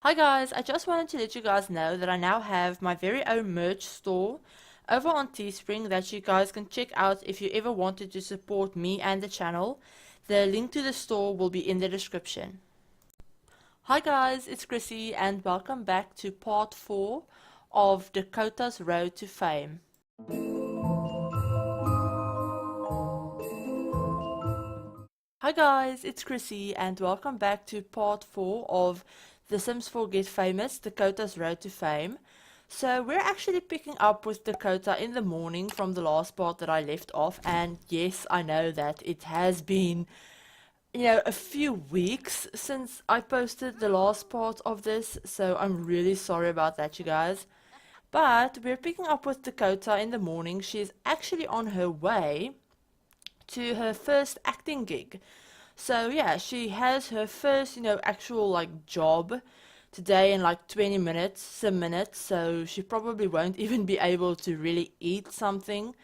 Hi guys, I just wanted to let you guys know that I now have my very own merch store over on Teespring that you guys can check out if you ever wanted to support me and the channel. The link to the store will be in the description. Hi guys, it's Chrissie and welcome back to part 4 of Dakota's Road to Fame. Hi guys, it's Chrissie and welcome back to part 4 of The Sims 4 Get Famous, Dakota's Road to Fame. So we're actually picking up with Dakota in the morning from the last part that I left off, and yes, I know that it has been, a few weeks since I posted the last part of this, so I'm really sorry about that, you guys. But we're picking up with Dakota in the morning. She's actually on her way to her first acting gig. So yeah, she has her first, actual like job today in like 20 minutes, some minutes, so she probably won't even be able to really eat something.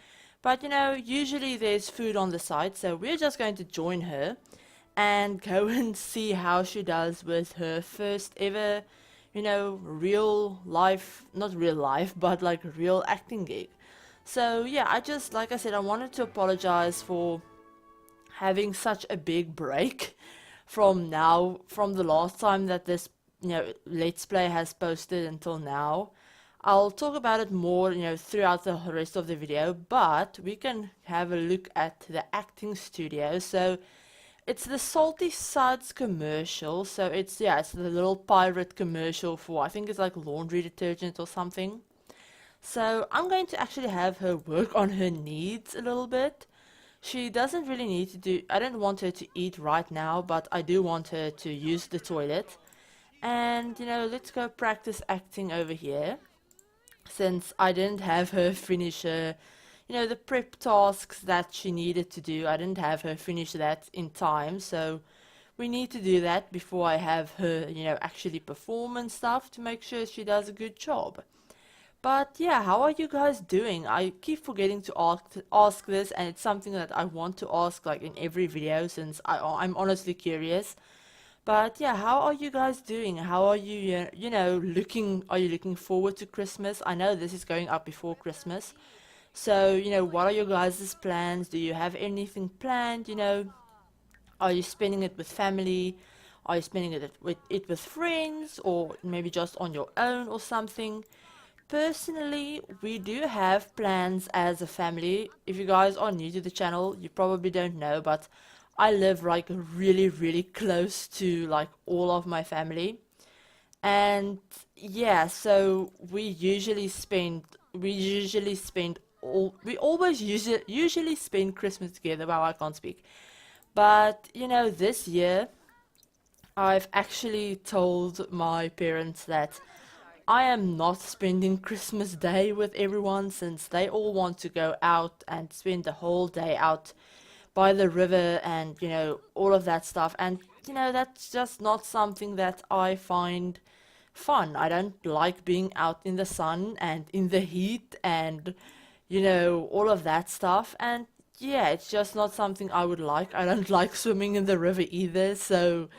But usually there's food on the site, so we're just going to join her and go and see how she does with her first ever, real life, not real life, but like real acting gig. So yeah, like I said, I wanted to apologize for having such a big break from the last time that this, Let's Play has posted until now. I'll talk about it more, throughout the rest of the video, but we can have a look at the acting studio. So it's the Salty Suds commercial. So it's the little pirate commercial for, I think it's like laundry detergent or something. So I'm going to actually have her work on her needs a little bit. She doesn't really need to do, I don't want her to eat right now, but I do want her to use the toilet. And, let's go practice acting over here. Since I didn't have her finish her, the prep tasks that she needed to do, I didn't have her finish that in time. So we need to do that before I have her, actually perform and stuff to make sure she does a good job. But yeah, how are you guys doing? I keep forgetting to ask this, and it's something that I want to ask like in every video since I'm honestly curious. But yeah, how are you guys doing? How are you, looking, are you looking forward to Christmas? I know this is going up before Christmas. So, what are your guys' plans? Do you have anything planned? Are you spending it with family? Are you spending it with friends, or maybe just on your own or something? Personally, we do have plans as a family. If you guys are new to the channel, you probably don't know, but I live like really, really close to like all of my family. And yeah, so we always usually spend Christmas together. Wow, I can't speak. But this year I've actually told my parents that I am not spending Christmas Day with everyone since they all want to go out and spend the whole day out by the river and, all of that stuff. And, that's just not something that I find fun. I don't like being out in the sun and in the heat and, all of that stuff. And yeah, it's just not something I would like. I don't like swimming in the river either, so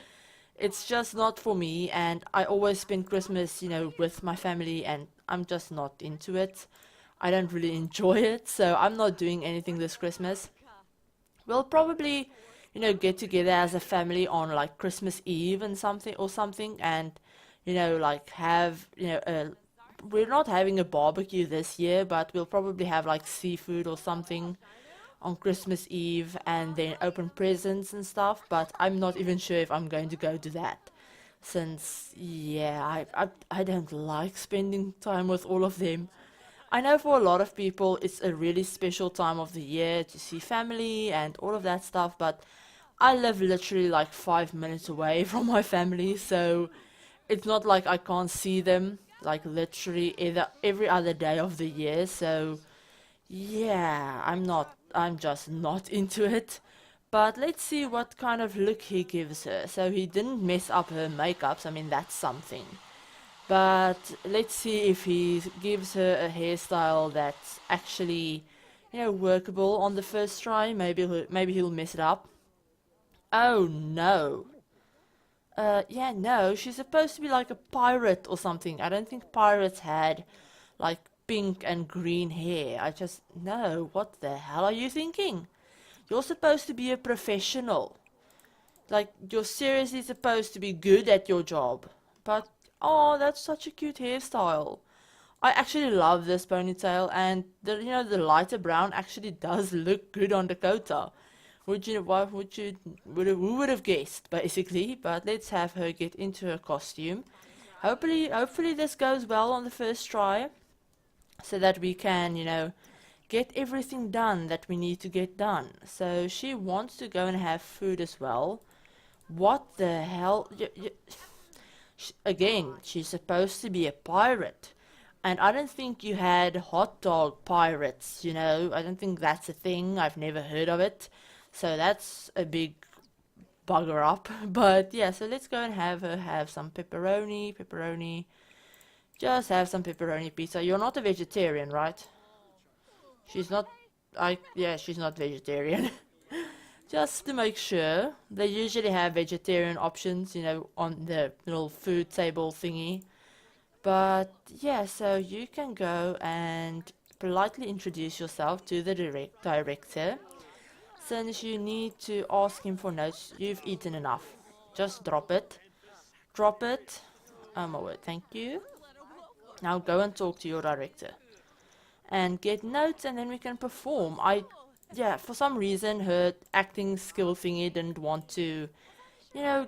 it's just not for me. And I always spend Christmas, with my family, and I'm just not into it. I don't really enjoy it, so I'm not doing anything this Christmas. We'll probably, get together as a family on like Christmas Eve and something, and like have, we're not having a barbecue this year, but we'll probably have like seafood or something on Christmas Eve and then open presents and stuff, but I'm not even sure if I'm going to go to that. Since, yeah, I don't like spending time with all of them. I know for a lot of people it's a really special time of the year to see family and all of that stuff, but I live literally like 5 minutes away from my family, so it's not like I can't see them like literally either every other day of the year, so yeah, I'm just not into it. But let's see what kind of look he gives her. So he didn't mess up her makeup, so I mean that's something. But let's see if he gives her a hairstyle that's actually, workable on the first try. Maybe he'll mess it up. Oh no. Yeah, no, she's supposed to be like a pirate or something. I don't think pirates had like pink and green hair. I just, no, what the hell are you thinking? You're supposed to be a professional. Like, you're seriously supposed to be good at your job. But, oh, that's such a cute hairstyle. I actually love this ponytail, and the lighter brown actually does look good on Dakota. Who would have guessed, basically? But let's have her get into her costume. Hopefully this goes well on the first try, so that we can, get everything done that we need to get done. So she wants to go and have food as well. What the hell? Again, she's supposed to be a pirate. And I don't think you had hot dog pirates, I don't think that's a thing. I've never heard of it. So that's a big bugger up. But yeah, so let's go and have her have some pepperoni. Just have some pepperoni pizza. You're not a vegetarian, right? She's not, yeah, she's not vegetarian. Just to make sure. They usually have vegetarian options, on the little food table thingy. But yeah, so you can go and politely introduce yourself to the director. Since you need to ask him for notes, you've eaten enough. Just drop it. Drop it. Oh my word, thank you. Now go and talk to your director. And get notes, and then we can perform. Yeah, for some reason her acting skill thingy didn't want to,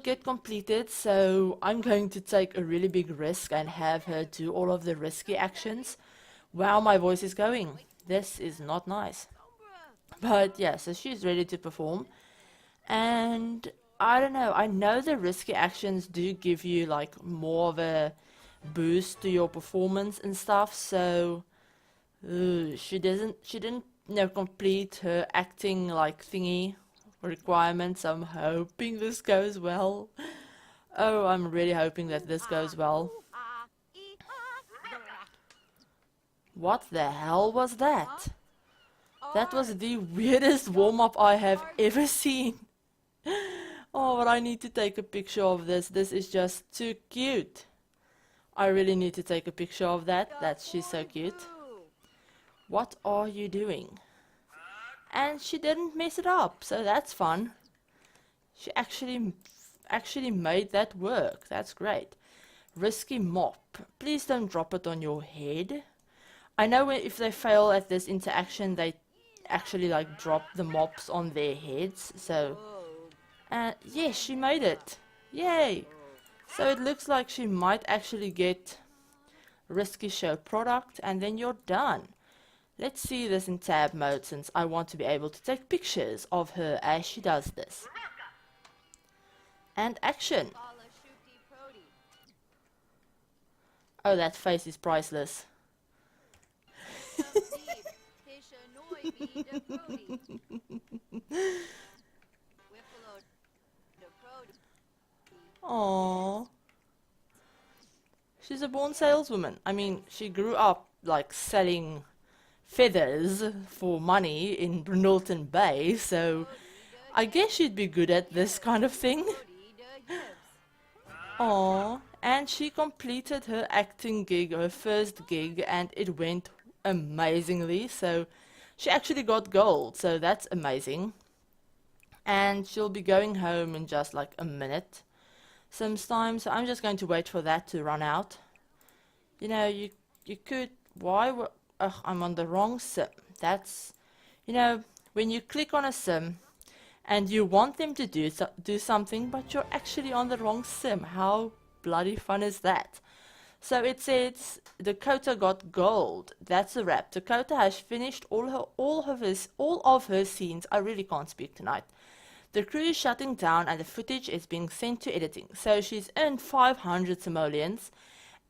get completed, so I'm going to take a really big risk and have her do all of the risky actions. Wow, my voice is going. This is not nice. But yeah, so she's ready to perform. And I don't know, I know the risky actions do give you like more of a boost to your performance and stuff, so she didn't complete her acting like thingy requirements. I'm hoping this goes well. Oh, I'm really hoping that this goes well. What the hell was that? That was the weirdest warm-up I have ever seen. Oh, but I need to take a picture of this. This is just too cute. I really need to take a picture of that. She's so cute. What are you doing? And she didn't mess it up, so that's fun. She actually made that work. That's great. Risky mop. Please don't drop it on your head. I know if they fail at this interaction, they actually like drop the mops on their heads. So, yes, she made it. Yay! So it looks like she might actually get risky show product, and then you're done. Let's see this in tab mode, since I want to be able to take pictures of her as she does this. And action! Oh, that face is priceless. Aww. She's a born saleswoman. I mean, she grew up like selling feathers for money in Brindleton Bay, so I guess she'd be good at this kind of thing. Aww, and she completed her acting gig, her first gig, and it went amazingly, so she actually got gold, so that's amazing. And she'll be going home in just like a minute sometime, so I'm just going to wait for that to run out. You could, ugh, I'm on the wrong sim. That's, when you click on a sim and you want them to do something, but you're actually on the wrong sim. How bloody fun is that? So it says Dakota got gold. That's a wrap. Dakota has finished all of her scenes. I really can't speak tonight. The crew is shutting down and the footage is being sent to editing. So she's earned 500 simoleons,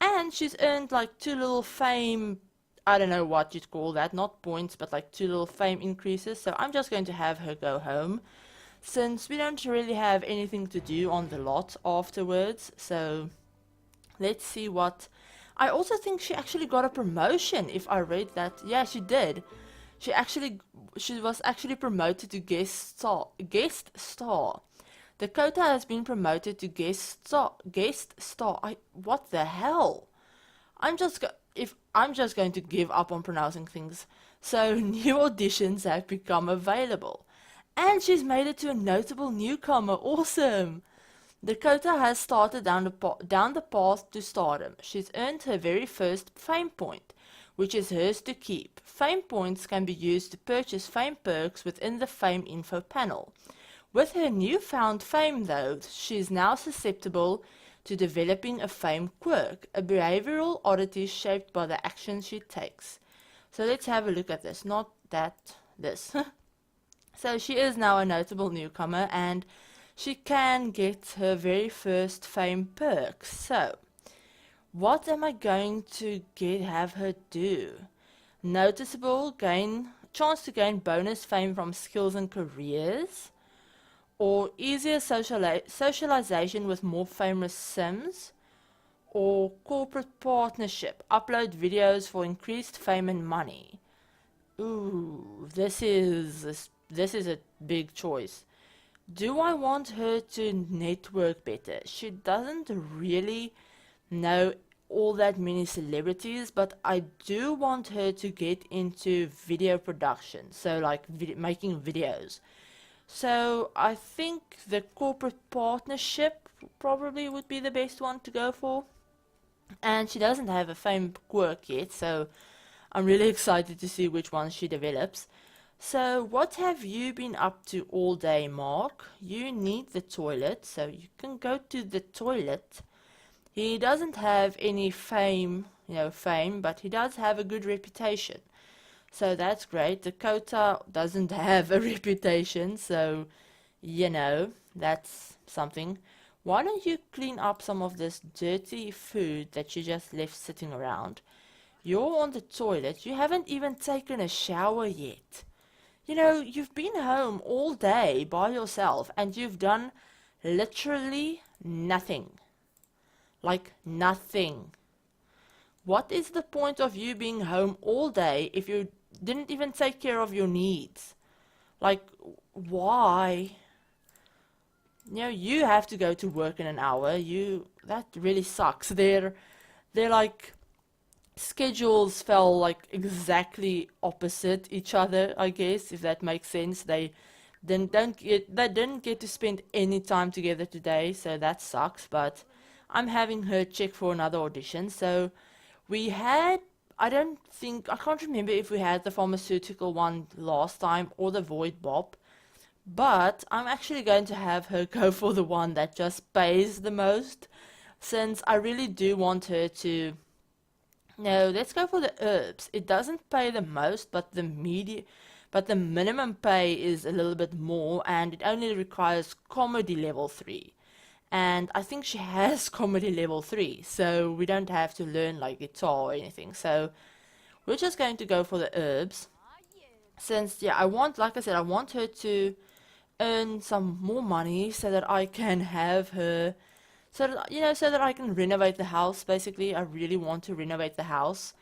and she's earned like 2 little fame, I don't know what you'd call that, not points, but like 2 little fame increases. So I'm just going to have her go home, since we don't really have anything to do on the lot afterwards. So let's see what... I also think she actually got a promotion, if I read that. Yeah, she did. She was actually promoted to guest star. Dakota has been promoted to guest star. What the hell? I'm just going to give up on pronouncing things. So new auditions have become available. And she's made it to a notable newcomer. Awesome! Dakota has started down the path to stardom. She's earned her very first fame point, which is hers to keep. Fame points can be used to purchase fame perks within the fame info panel. With her newfound fame though, she is now susceptible to developing a fame quirk, a behavioral oddity shaped by the actions she takes. So let's have a look at this, not that, this. So she is now a notable newcomer and she can get her very first fame perk. So, what am I going to have her do? Noticeable chance to gain bonus fame from skills and careers, or easier socialization with more famous Sims, or corporate partnership, upload videos for increased fame and money. Ooh, this is a big choice. Do I want her to network better? She doesn't really know all that many celebrities, but I do want her to get into video production, so like making videos. So I think the corporate partnership probably would be the best one to go for. And she doesn't have a fame quirk yet, so I'm really excited to see which one she develops. So what have you been up to all day, Mark? You need the toilet, so you can go to the toilet. He doesn't have any fame, but he does have a good reputation. So that's great. Dakota doesn't have a reputation, so, that's something. Why don't you clean up some of this dirty food that you just left sitting around? You're on the toilet. You haven't even taken a shower yet. You've been home all day by yourself and you've done literally nothing. Like nothing. What is the point of you being home all day if you didn't even take care of your needs? Like, why? You have to go to work in an hour. That really sucks. They're like schedules fell like exactly opposite each other, I guess, if that makes sense. They didn't get to spend any time together today, so that sucks. But I'm having her check for another audition. So we had, I can't remember if we had the pharmaceutical one last time or the void bop, but I'm actually going to have her go for the one that just pays the most, since I really do want her to. No, let's go for the herbs. It doesn't pay the most, but the minimum pay is a little bit more, and it only requires comedy level 3. And I think she has comedy level 3, so we don't have to learn like guitar or anything. So we're just going to go for the herbs. Since, I want her to earn some more money so that I can have her, so that I can renovate the house. Basically, I really want to renovate the house.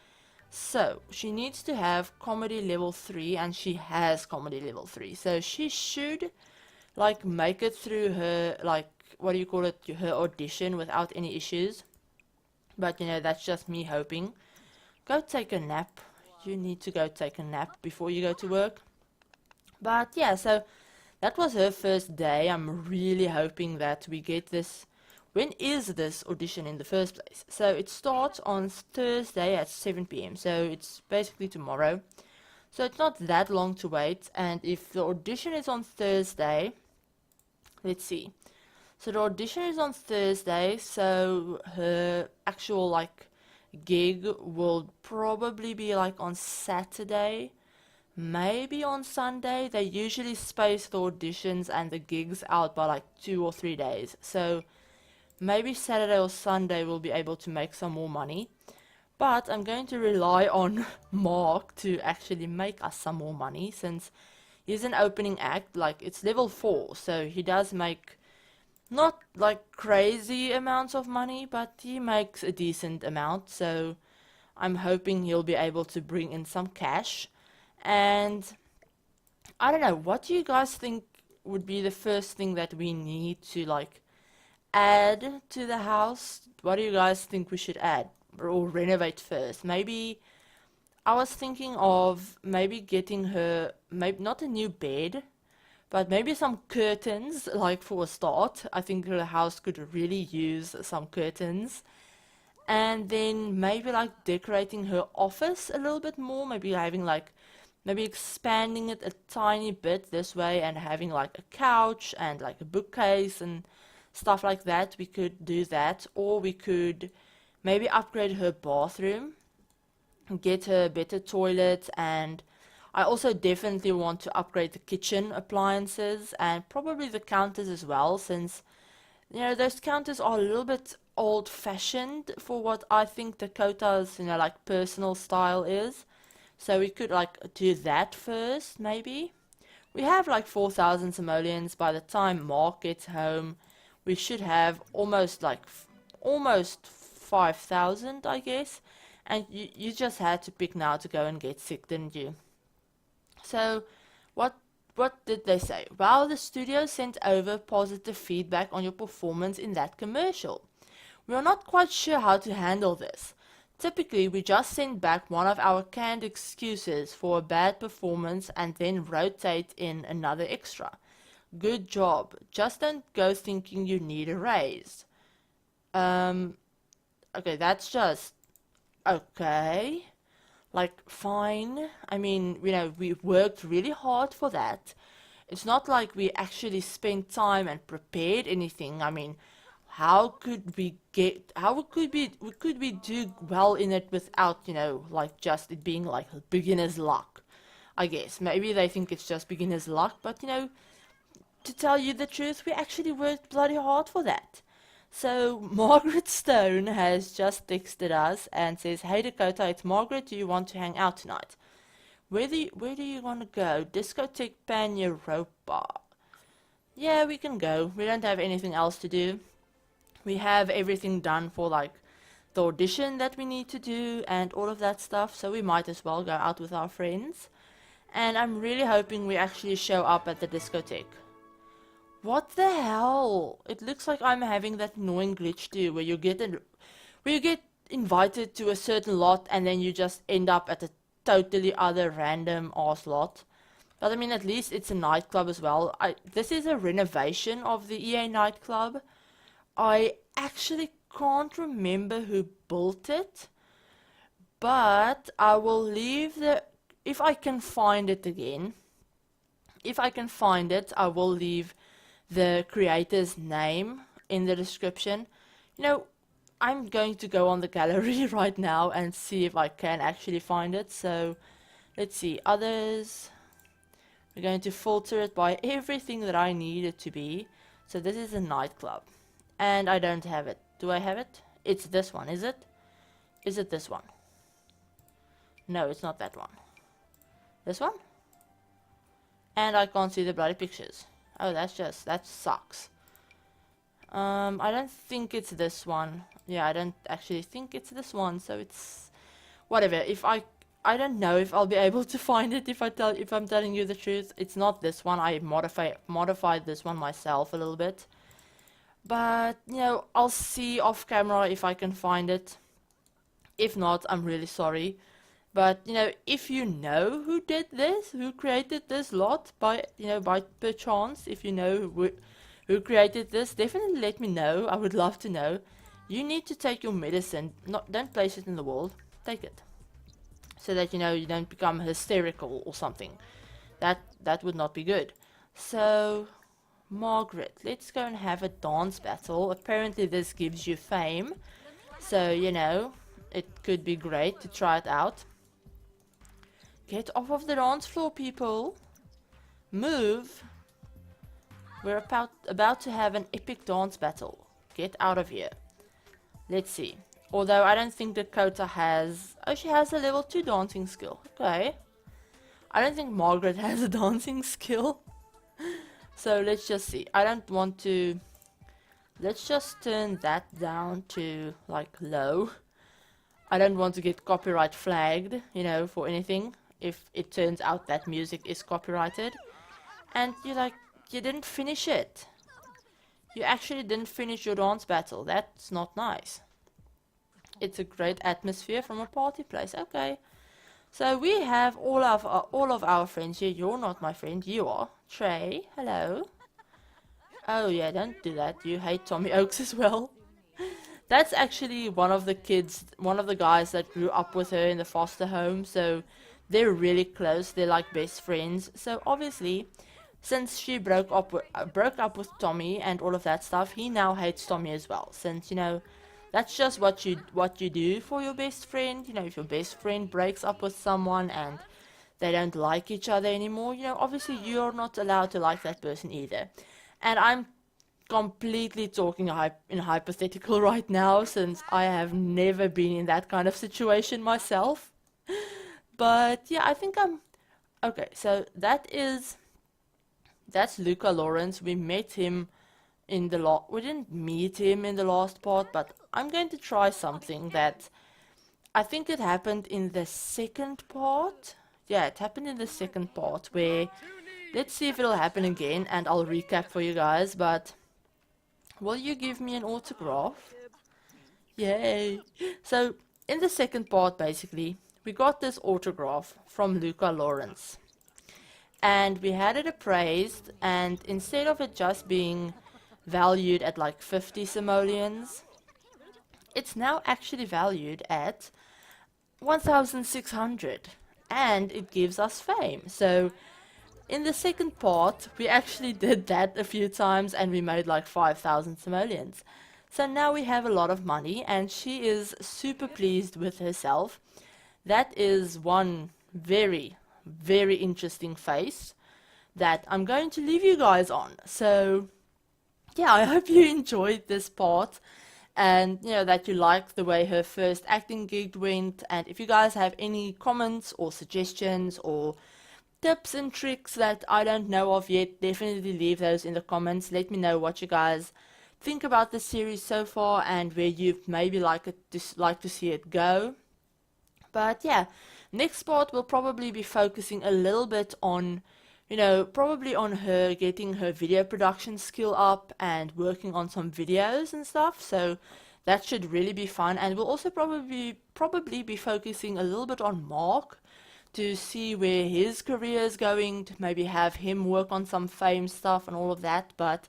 So she needs to have comedy level 3, and she has comedy level 3. So she should like make it through her, like, what do you call it, her audition without any issues. But that's just me hoping. Go take a nap. You need to go take a nap before you go to work. But yeah, so that was her first day. I'm really hoping that we get this. When is this audition in the first place? So it starts on Thursday at 7 p.m. So it's basically tomorrow. So it's not that long to wait. And if the audition is on Thursday, let's see. So the audition is on Thursday, so her actual like gig will probably be like on Saturday, maybe on Sunday. They usually space the auditions and the gigs out by like 2 or 3 days. So maybe Saturday or Sunday we'll be able to make some more money. But I'm going to rely on Mark to actually make us some more money, since he's an opening act. Like, it's level 4, so he does make not like crazy amounts of money, but he makes a decent amount. So I'm hoping he'll be able to bring in some cash. And I don't know, what do you guys think would be the first thing that we need to like add to the house. What do you guys think we should add or renovate first? Maybe I was thinking of maybe getting her, maybe not a new bed, but maybe some curtains, like for a start. I think her house could really use some curtains. And then maybe like decorating her office a little bit more, maybe having like, maybe expanding it a tiny bit this way and having like a couch and like a bookcase and stuff like that. We could do that, or we could maybe upgrade her bathroom, get her a better toilet, and I also definitely want to upgrade the kitchen appliances and probably the counters as well, since you know those counters are a little bit old-fashioned for what I think Dakota's, you know, like personal style is. So we could like do that first, maybe. We have like 4,000 simoleons. By the time Mark gets home, we should have almost like almost 5,000, I guess. And you just had to pick now to go and get sick, didn't you? So what did they say? Well, the studio sent over positive feedback on your performance in that commercial. We are not quite sure how to handle this. Typically, we just send back one of our canned excuses for a bad performance and then rotate in another extra. Good job. Just don't go thinking you need a raise. Okay, that's just okay. Like, fine. I mean, you know, we worked really hard for that. It's not like we actually spent time and prepared anything. I mean, how could we do well in it without, you know, like just it being like beginner's luck? I guess maybe they think it's just beginner's luck, but you know, to tell you the truth, we actually worked bloody hard for that. So Margaret Stone has just texted us and says, "Hey Dakota, it's Margaret. Do you want to hang out tonight? Where do you want to go? Discotheque Pan Europa." Yeah, we can go. We don't have anything else to do. We have everything done for like the audition that we need to do and all of that stuff, so we might as well go out with our friends. And I'm really hoping we actually show up at the discotheque. What the hell? It looks like I'm having that annoying glitch too, where you get invited to a certain lot and then you just end up at a totally other random ass lot. But I mean, at least it's a nightclub as well. This is a renovation of the EA nightclub. I actually can't remember who built it, but I will leave if I can find it again. If I can find it, I will leave the creator's name in the description. You know, I'm going to go on the gallery right now and see if I can actually find it. So let's see, others. We're going to filter it by everything that I need it to be. So this is a nightclub, and I don't have it. Do I have it? It's this one, is it? Is it this one? No, it's not that one. This one? And I can't see the bloody pictures. Oh, that sucks. I don't think it's this one. Yeah, I don't actually think it's this one, so it's whatever. I don't know if I'll be able to find it if I'm telling you the truth. It's not this one. I modified this one myself a little bit. But, you know, I'll see off camera if I can find it. If not, I'm really sorry. But, you know, if you know who did this, who created this lot by perchance, if you know who created this, definitely let me know. I would love to know. You need to take your medicine. Don't place it in the wall. Take it. So that, you know, you don't become hysterical or something. That would not be good. So, Margaret, let's go and have a dance battle. Apparently this gives you fame. So, you know, it could be great to try it out. Get off of the dance floor, people. Move. We're about to have an epic dance battle. Get out of here. Let's see. Although I don't think Dakota has... Oh, she has a level 2 dancing skill. Okay. I don't think Margaret has a dancing skill. So let's just see. I don't want to... Let's just turn that down to, like, low. I don't want to get copyright flagged, you know, for anything. If it turns out that music is copyrighted. And you like, you didn't finish it. You actually didn't finish your dance battle. That's not nice. It's a great atmosphere from a party place. Okay. So we have all of our friends here. You're not my friend. You are. Trey, hello. Oh yeah, don't do that. You hate Tommy Oaks as well. That's actually one of the kids, one of the guys that grew up with her in the foster home. So they're really close. They're like best friends. So obviously, since she broke up with Tommy and all of that stuff, he now hates Tommy as well. Since, you know, that's just what you do for your best friend. You know, if your best friend breaks up with someone and they don't like each other anymore, you know, obviously you're not allowed to like that person either. And I'm completely talking in hypothetical right now, since I have never been in that kind of situation myself. But yeah, I think I'm okay. So that's Luca Lawrence. We met him in the we didn't meet him in the last part, but I'm going to try something that I think it happened in the second part. Yeah, it happened in the second part, where let's see if it'll happen again, and I'll recap for you guys. But will you give me an autograph? Yay! So in the second part, basically, we got this autograph from Luca Lawrence, and we had it appraised, and instead of it just being valued at like 50 simoleons, it's now actually valued at 1,600, and it gives us fame. So in the second part, we actually did that a few times, and we made like 5,000 simoleons. So now we have a lot of money, and she is super pleased with herself. That is one very, very interesting face that I'm going to leave you guys on. So yeah, I hope you enjoyed this part, and you know that you liked the way her first acting gig went. And if you guys have any comments or suggestions or tips and tricks that I don't know of yet, definitely leave those in the comments. Let me know what you guys think about the series so far, and where you maybe like to see it go. But yeah, next part will probably be focusing a little bit on, you know, probably on her getting her video production skill up and working on some videos and stuff. So that should really be fun. And we'll also probably be focusing a little bit on Mark, to see where his career is going, to maybe have him work on some fame stuff and all of that. But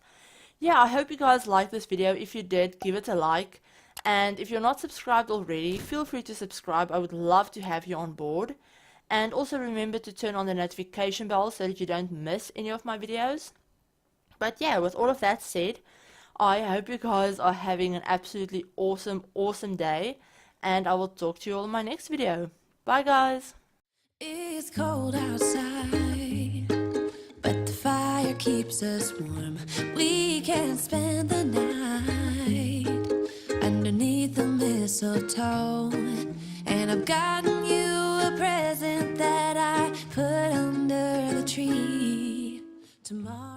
yeah, I hope you guys liked this video. If you did, give it a like. And if you're not subscribed already, feel free to subscribe. I would love to have you on board. And also remember to turn on the notification bell so that you don't miss any of my videos. But yeah, with all of that said, I hope you guys are having an absolutely awesome day. And I will talk to you all in my next video. Bye guys! It's cold outside, but the fire keeps us warm. We can spend the night underneath the mistletoe, and I've gotten you a present that I put under the tree tomorrow.